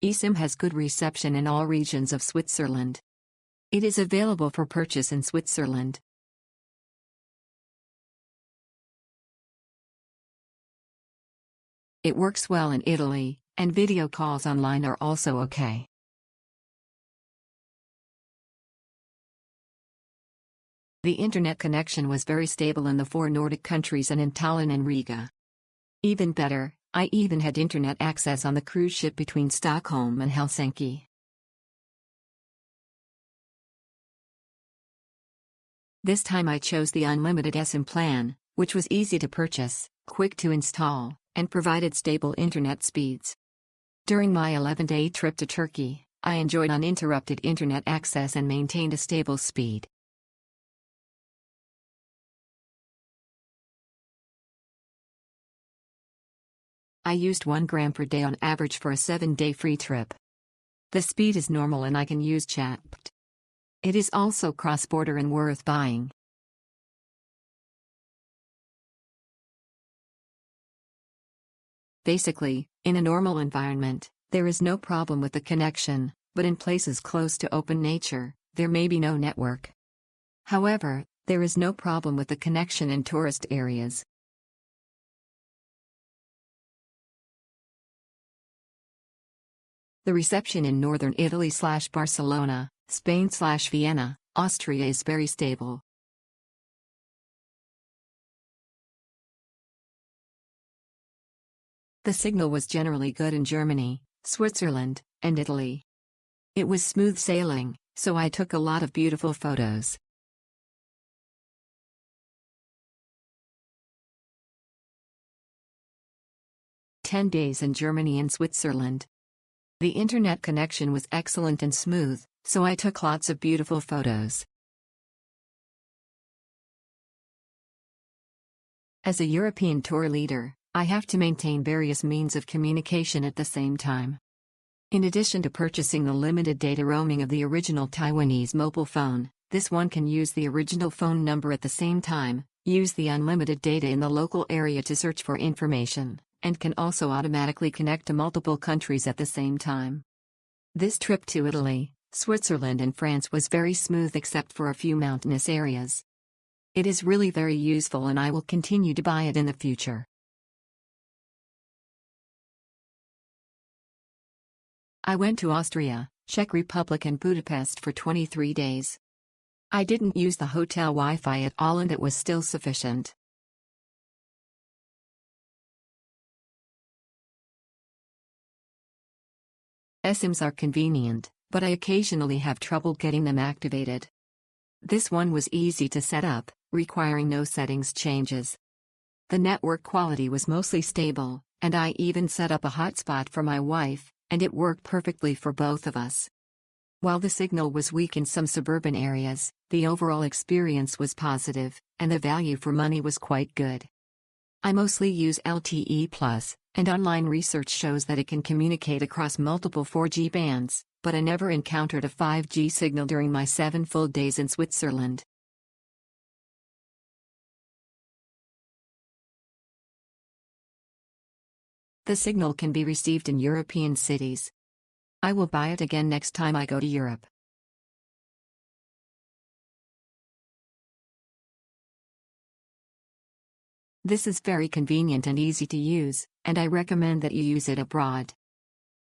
eSIM has good reception in all regions of Switzerland. It is available for purchase in Switzerland. It works well in Italy, and video calls online are also okay. The internet connection was very stable in the 4 Nordic countries and in Tallinn and Riga. Even better, I even had internet access on the cruise ship between Stockholm and Helsinki. This time I chose the unlimited eSIM plan, which was easy to purchase, quick to install, and provided stable internet speeds. During my 11-day trip to Turkey, I enjoyed uninterrupted internet access and maintained a stable speed. I used 1 gram per day on average for a 7-day free trip. The speed is normal and I can use chat. It is also cross-border and worth buying. Basically, in a normal environment, there is no problem with the connection, but in places close to open nature, there may be no network. However, there is no problem with the connection in tourist areas. The reception in northern Italy/Barcelona, Spain/Vienna, Austria is very stable. The signal was generally good in Germany, Switzerland, and Italy. It was smooth sailing, so I took a lot of beautiful photos. "10 days in Germany and Switzerland. The internet connection was excellent and smooth, so I took lots of beautiful photos. As a European tour leader, I have to maintain various means of communication at the same time. In addition to purchasing the limited data roaming of the original Taiwanese mobile phone, this one can use the original phone number at the same time, use the unlimited data in the local area to search for information, and can also automatically connect to multiple countries at the same time. This trip to Italy, Switzerland and France was very smooth except for a few mountainous areas. It is really very useful and I will continue to buy it in the future. I went to Austria, Czech Republic and Budapest for 23 days. I didn't use the hotel Wi-Fi at all and it was still sufficient. eSIMs are convenient, but I occasionally have trouble getting them activated. This one was easy to set up, requiring no settings changes. The network quality was mostly stable, and I even set up a hotspot for my wife, and it worked perfectly for both of us. While the signal was weak in some suburban areas, the overall experience was positive, and the value for money was quite good. I mostly use LTE+, and online research shows that it can communicate across multiple 4G bands, but I never encountered a 5G signal during my 7 full days in Switzerland. The signal can be received in European cities. I will buy it again next time I go to Europe. This is very convenient and easy to use, and I recommend that you use it abroad.